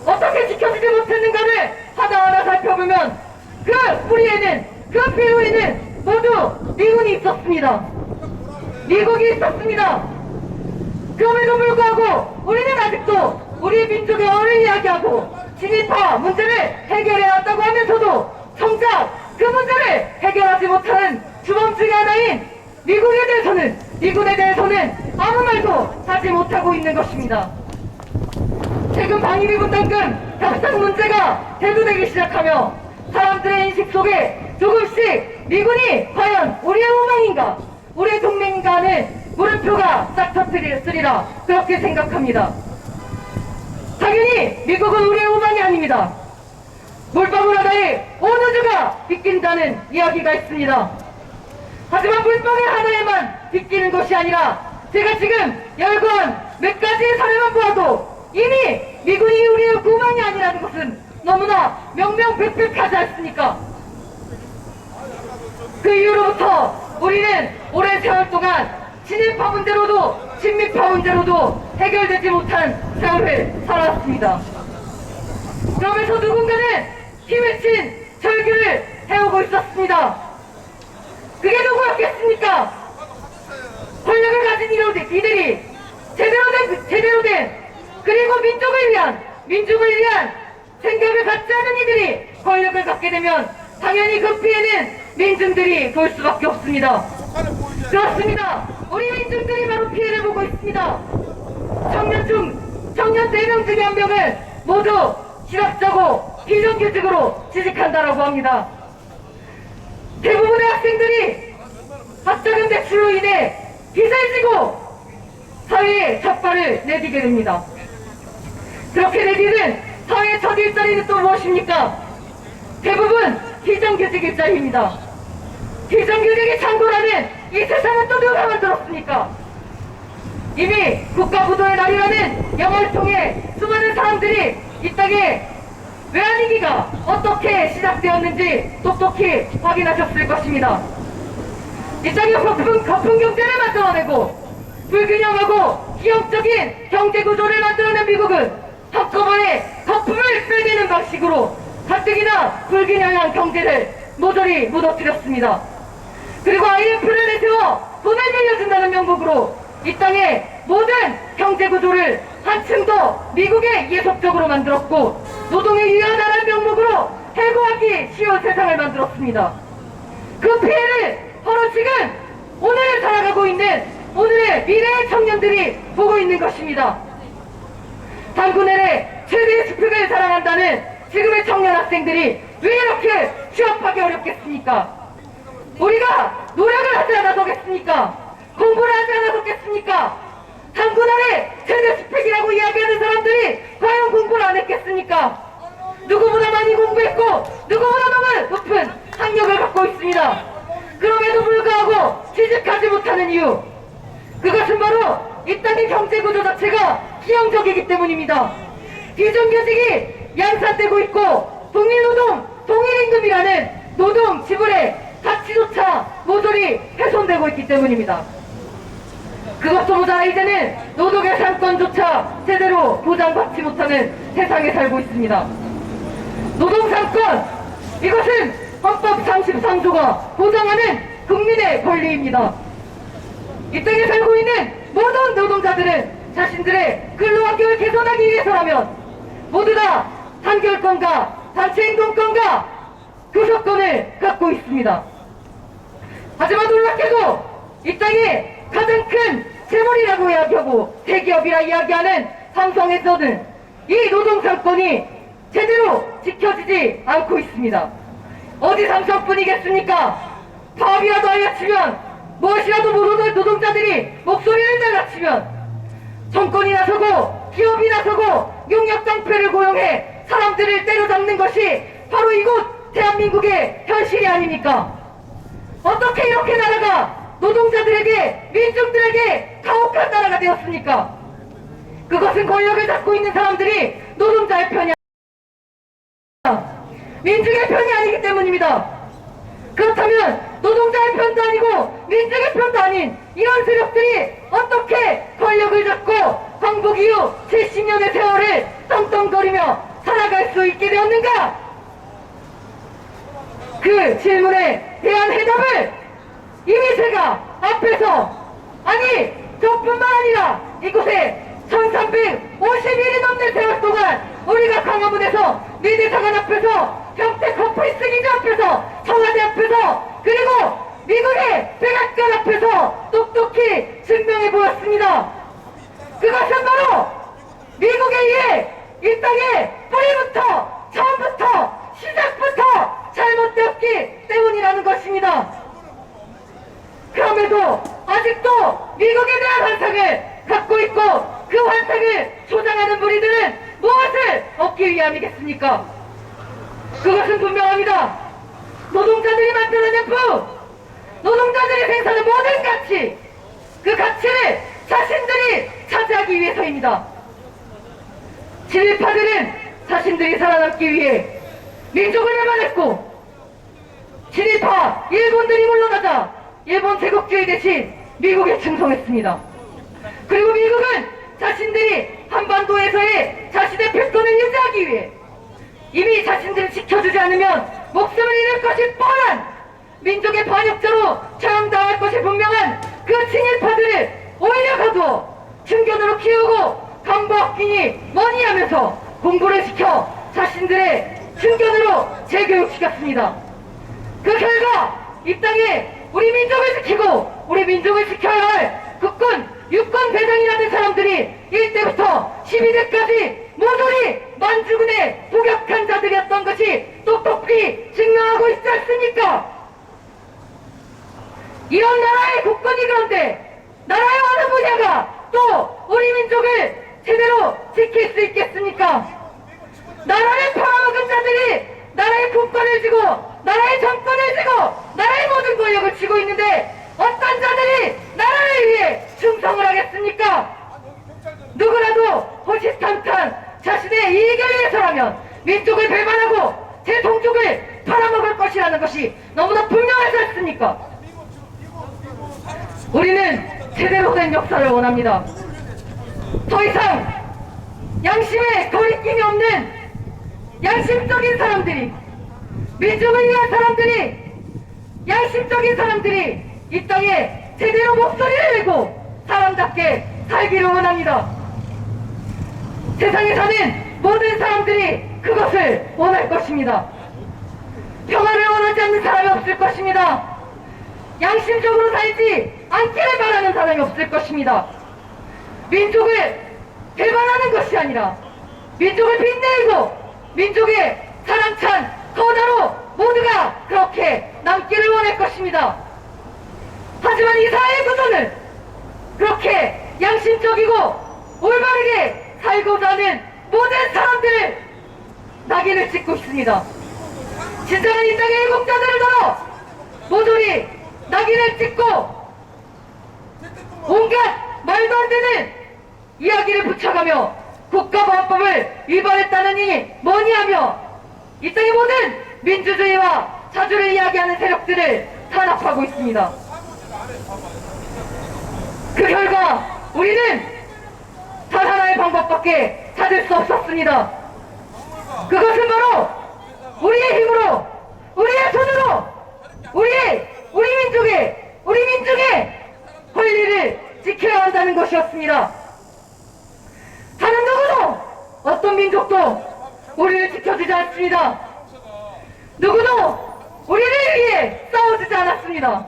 어떻게 지켜지지 못했는가를 하나하나 살펴보면 그 뿌리에는 그 배후에는 모두 미군이 있었습니다. 미국이 있었습니다. 그럼에도 불구하고 우리는 아직도 우리 민족의 어른 이야기하고 진입파 문제를 해결해야 한다고 하면서도 정작 그 문제를 해결하지 못하는 주범 중에 하나인 미군에 대해서는 아무 말도 하지 못하고 있는 것입니다. 최근 방위비 분담금 협상 문제가 대두되기 시작하며 사람들의 인식 속에 조금씩 미군이 과연 우리의 우방인가 우리의 동맹인가 하는 물음표가 싹 터뜨리리라 그렇게 생각합니다. 당연히 미국은 우리의 우방이 아닙니다. 물방울 하나에 온 우주가 빗긴다는 이야기가 있습니다. 하지만 물방울 하나에만 빗기는 것이 아니라 제가 지금 열거한 몇 가지의 사례만 보아도 이미 미군이 우리의 우방이 아니라는 것은 너무나 명명백백하지 않습니까? 그 이후로부터 우리는 오랜 세월 동안 친일파 문제로도 친미파 문제로도 해결되지 못한 세월을 살아왔습니다. 그러면서 누군가는 힘을 친 절규를 해오고 있었습니다. 그게 누구였겠습니까? 권력을 가진 이들이 제대로 된 그리고 민족을 위한 생각을 갖지 않은 이들이 권력을 갖게 되면 당연히 그 피해는 민중들이 볼 수밖에 없습니다. 그렇습니다. 우리 민중들이 바로 피해를 보고 있습니다. 청년 4명 중에 1명을 모두 실업자고 비정규직으로 취직한다라고 합니다. 대부분의 학생들이 학자금 대출로 인해 빚을 지고 사회에 첫 발을 내디게 됩니다. 그렇게 내디는 사회의 첫 일자리는 또 무엇입니까? 대부분 비정규직 일자리입니다. 비정규직이 창고라는 이 세상은 또 누가 만들었습니까? 이미 국가부도의 날이라는 영화를 통해 수많은 사람들이 이 땅에 외환위기가 어떻게 시작되었는지 똑똑히 확인하셨을 것입니다. 이 땅에 거품 경제를 만들어내고 불균형하고 기형적인 경제구조를 만들어낸 미국은 한꺼번에 거품을 빼내는 방식으로 가뜩이나 불균형한 경제를 모조리 무너뜨렸습니다. 그리고 IMF를 내세워 돈을 빌려준다는 명목으로 이 땅의 모든 경제구조를 한층 더 미국에 예속적으로 만들었고 노동의 유연하라는 명목으로 해고하기 쉬운 세상을 만들었습니다. 그 피해를 바로 지금 오늘을 살아가고 있는 오늘의 미래의 청년들이 보고 있는 것입니다. 단군의 최대의 스펙을 자랑한다는 지금의 청년 학생들이 왜 이렇게 취업하기 어렵겠습니까? 우리가 노력을 하지 않아서겠습니까? 공부를 하지 않아서겠습니까? 단군 아래 최대 스펙이라고 이야기하는 사람들이 과연 공부를 안 했겠습니까? 누구보다 많이 공부했고 누구보다 높은 학력을 갖고 있습니다. 그럼에도 불구하고 취직하지 못하는 이유, 그것은 바로 이 땅의 경제구조 자체가 기형적이기 때문입니다. 비정규직이 양산되고 있고 동일노동, 동일임금이라는 노동 지불의 가치조차 모조리 훼손되고 있기 때문입니다. 그것도 모자라 이제는 노동의 상권조차 제대로 보장받지 못하는 세상에 살고 있습니다. 노동상권, 이것은 헌법 33조가 보장하는 국민의 권리입니다. 이 땅에 살고 있는 모든 노동자들은 자신들의 근로환경을 개선하기 위해서라면 모두 다 단결권과 단체행동권과 교섭권을 갖고 있습니다. 하지만 놀랍게도 이 땅에 가장 큰 재벌이라고 이야기하고 대기업이라 이야기하는 삼성에서는 이 노동상권이 제대로 지켜지지 않고 있습니다. 어디 삼성뿐이겠습니까? 파업이라도 알려치면, 무엇이라도 모르는 노동자들이 목소리를 내라치면 정권이 나서고 기업이 나서고 용역깡패를 고용해 사람들을 때려잡는 것이 바로 이곳 대한민국의 현실이 아닙니까? 어떻게 이렇게 나라가 노동자들에게, 민중들에게 가혹한 나라가 되었습니까? 그것은 권력을 잡고 있는 사람들이 노동자의 편이 아닙니다. 민중의 편이 아니기 때문입니다. 그렇다면 노동자의 편도 아니고 민중의 편도 아닌 이런 세력들이 어떻게 권력을 잡고 광복 이후 70년의 세월을 떵떵거리며 살아갈 수 있게 되었는가? 그 질문에 대한 해답을 이미 제가 앞에서, 아니 저뿐만 아니라 이곳에 1351이 넘는 세월 동안 우리가 광화문에서 미대사관 앞에서 평택커플리스 기자 앞에서 청와대 앞에서 그리고 미국의 백악관 앞에서 똑똑히 증명해 보였습니다. 그것은 바로 미국에 의해 이 땅의 뿌리부터, 처음부터, 시작부터 잘못되었기 때문이라는 것입니다. 그럼에도 아직도 미국에 대한 환상을 갖고 있고 그 환상을 조장하는 무리들은 무엇을 얻기 위함이겠습니까? 그것은 분명합니다. 노동자들이 만들어낸 부, 노동자들이 생산한 모든 가치, 그 가치를 자신들이 차지하기 위해서입니다. 친일파들은 자신들이 살아남기 위해 민족을 배반했고, 친일파 일본들이 물러나자 일본 제국주의 대신 미국에 충성했습니다. 그리고 미국은 자신들이 한반도에서의 자신의 패권을 유지하기 위해 이미 자신들을 지켜주지 않으면 목숨을 잃을 것이 뻔한 민족의 반역자로 처형당할 것이 분명한 그 친일파들을 오히려 가두어 중견으로 키우고 강보학기니 뭐니 하면서 공부를 시켜 자신들의 중견으로 재교육시켰습니다. 그 결과 이 땅에 우리 민족을 지키고 우리 민족을 지켜야 할 국군, 육군 대장이라는 사람들이 1대부터 12대까지 모조리 만주군의 복역한 자들이었던 것이 똑똑히 증명하고 있지 않습니까? 이런 나라의 국군이 그런데 나라의 어느 분야가 또 우리 민족을 제대로 지킬 수 있겠습니까? 나라를 팔아먹은 자들이 나라의 국권을 쥐고 나라의 정권을 쥐고 나라의 모든 권력을 쥐고 있는데 어떤 자들이 나라를 위해 충성을 하겠습니까? 누구라도 호시탄탄 자신의 이익을 위해서라면 민족을 배반하고 제 동족을 팔아먹을 것이라는 것이 너무나 분명하지 않습니까? 우리는 제대로 된 역사를 원합니다. 더 이상 양심에 거리낌이 없는 양심적인 사람들이, 민족을 위한 사람들이, 양심적인 사람들이 이 땅에 제대로 목소리를 내고 사람답게 살기를 원합니다. 세상에 사는 모든 사람들이 그것을 원할 것입니다. 평화를 원하지 않는 사람이 없을 것입니다. 양심적으로 살지 않기를 바라는 사람이 없을 것입니다. 민족을 개발하는 것이 아니라 민족을 빛내고 민족의 사랑찬 터자로 모두가 그렇게 남기를 원할 것입니다. 하지만 이 사회의 구조는 그렇게 양심적이고 올바르게 살고자 하는 모든 사람들을 낙인을 찍고 있습니다. 진정한 이 땅의 애국자들을 걸어 모조리 낙인을 찍고 온갖 말도 안 되는 이야기를 붙여가며 국가보안법을 위반했다느니 뭐니하며 이 땅의 모든 민주주의와 자주를 이야기하는 세력들을 탄압하고 있습니다. 그 결과 우리는 단 하나의 방법밖에 찾을 수 없었습니다. 그것은 바로 우리의 힘으로, 우리의 손으로, 우리 민족의 권리를 지켜야 한다는 것이었습니다. 다른 누구도, 어떤 민족도 우리를 지켜주지 않습니다. 누구도 우리를 위해 싸워주지 않았습니다.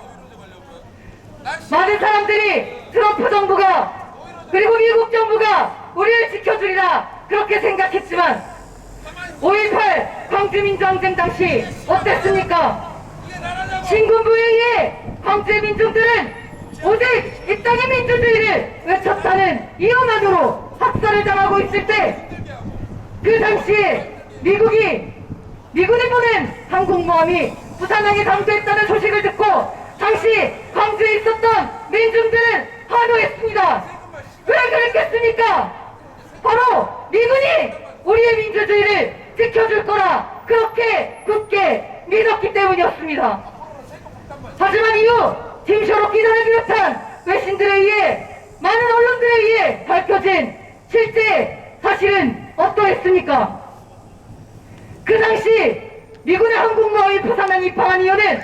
많은 사람들이 트럼프 정부가 그리고 미국 정부가 우리를 지켜주리라 그렇게 생각했지만 5.18 광주민주항쟁 당시 어땠습니까? 신군부에 의해 광주의 민중들은 오직 이 땅의 민주주의를 외쳤다는 이유만으로 학살을 당하고 있을 때 그 당시에 미군이 보낸 항공모함이 부산항에 당도했다는 소식을 듣고 당시 광주에 있었던 민중들은 환호했습니다. 왜 그랬겠습니까? 바로 미군이 우리의 민주주의를 지켜줄 거라 그렇게 굳게 믿었기 때문이었습니다. 하지만 이후 김쇼록 기자를 비롯한 외신들에 의해 많은 언론들에 의해 밝혀진 실제 사실은 어떠했습니까? 그 당시 미군의 항공모함이 부산항에 입항한 이유는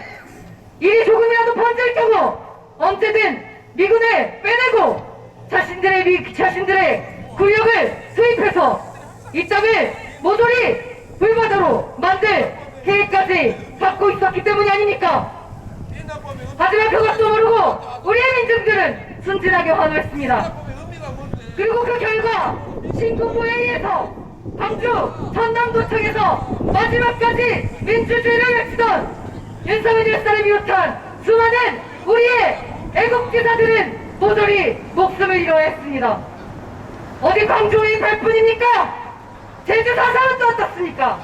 일이 조금이라도 번질 경우 언제든 미군을 빼내고 자신들의 구역을 수입해서 이 땅을 모조리 불바다로 만들 계획까지 갖고 있었기 때문이 아닙니까? 하지만 그것도 모르고 우리의 민중들은 순진하게 환호했습니다. 그리고 그 결과 신군부에 의해서 광주 전남도청에서 마지막까지 민주주의를 외치던 윤석열 열사를 비롯한 수많은 우리의 애국지사들은 모조리 목숨을 잃어야 했습니다. 어디 광주 5.18뿐입니까? 제주 4.3은 또 어떻습니까?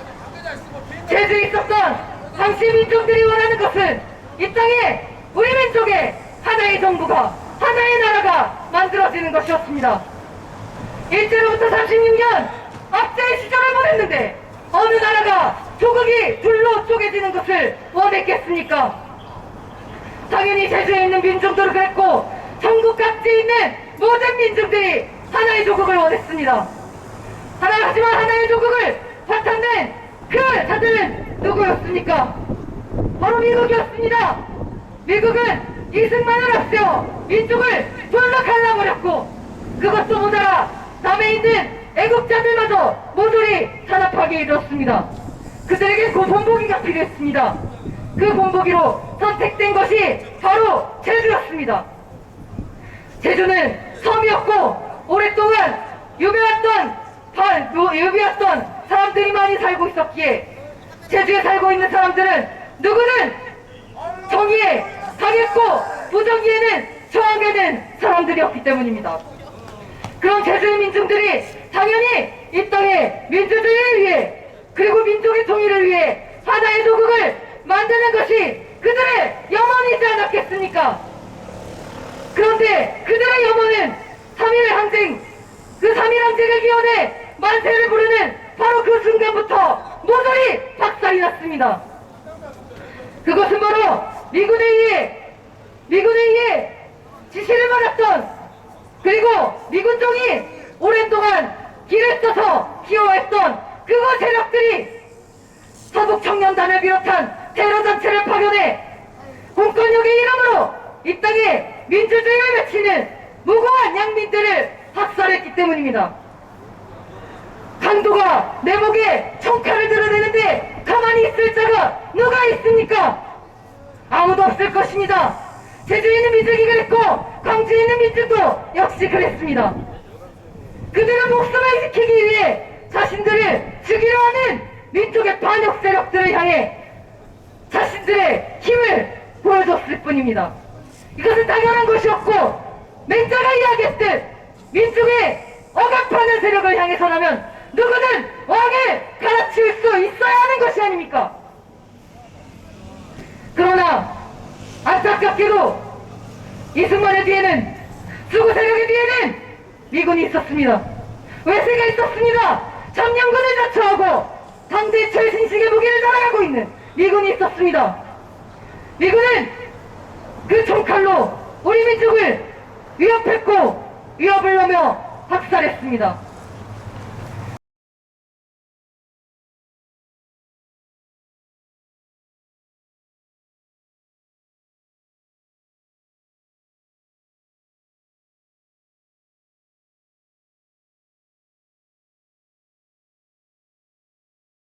제주에 있었던 당시 민족들이 원하는 것은 이 땅에 우리 민족의 하나의 정부가, 하나의 나라가 만들어지는 것이었습니다. 일제로부터 36년 압제의 시절을 보냈는데 어느 나라가 조국이 둘로 쪼개지는 것을 원했겠습니까? 당연히 제주에 있는 민중들도 그랬고 전국 각지에 있는 모든 민중들이 하나의 조국을 원했습니다. 하지만 하나의 조국을 바탕낸 그 자들은 누구였습니까? 바로 미국이었습니다. 미국은 이승만을 앞세워 민족을 둘로 갈라버렸고 그것도 모자라 남에 있는 애국자들마저 모조리 탄압하게 이르렀습니다. 그들에게 그 본보기가 필요했습니다. 그 본보기로 선택된 것이 바로 제주였습니다. 제주는 섬이었고 오랫동안 유배왔던 사람들이 많이 살고 있었기에 제주에 살고 있는 사람들은 누구는 정의에 당했고 부정의에는 저항하게 된 사람들이었기 때문입니다. 그런 제주의 민중들이 당연히 이 땅의 민주주의를 위해 그리고 민족의 통일을 위해 하나의 조국을 만드는 것이 그들의 염원이지 않았겠습니까? 그런데 그들의 염원은 3.1 항쟁, 그 3.1 항쟁을 기원해 만세를 부르는 바로 그 순간부터 모조리 박살이 났습니다. 그것은 바로 미군에 의해 지시를 받았던 그리고 미군정이 오랜 동안 길을 써서 키워했던 그거 세력들이 서북청년단을 비롯한 테러단체를 파견해 공권력의 이름으로 이 땅에 민주주의를 외치는 무고한 양민들을 학살했기 때문입니다. 강도가 내 목에 총칼을 드러내는데 가만히 있을 자가 누가 있습니까? 아무도 없을 것입니다. 제주에 있는 민족이 그랬고 광주에 있는 민족도 역시 그랬습니다. 그들은 목숨을 지키기 위해 자신들을 죽이려 하는 민족의 반역 세력들을 향해 자신들의 힘을 보여줬을 뿐입니다. 이것은 당연한 것이었고 맹자가 이야기했듯 민족의 억압하는 세력을 향해서라면 누구든 왕을 갈아치울 수 있어야 하는 것이 아닙니까? 그러나 안타깝게도 이승만의 뒤에는 수구 세력의 뒤에는 미군이 있었습니다. 외세가 있었습니다. 점령군을 자처하고 당대 최신식의 무기를 자랑하고 있는 미군이 있었습니다. 미군은 그 총칼로 우리 민족을 위협했고 위협을 하며 학살했습니다.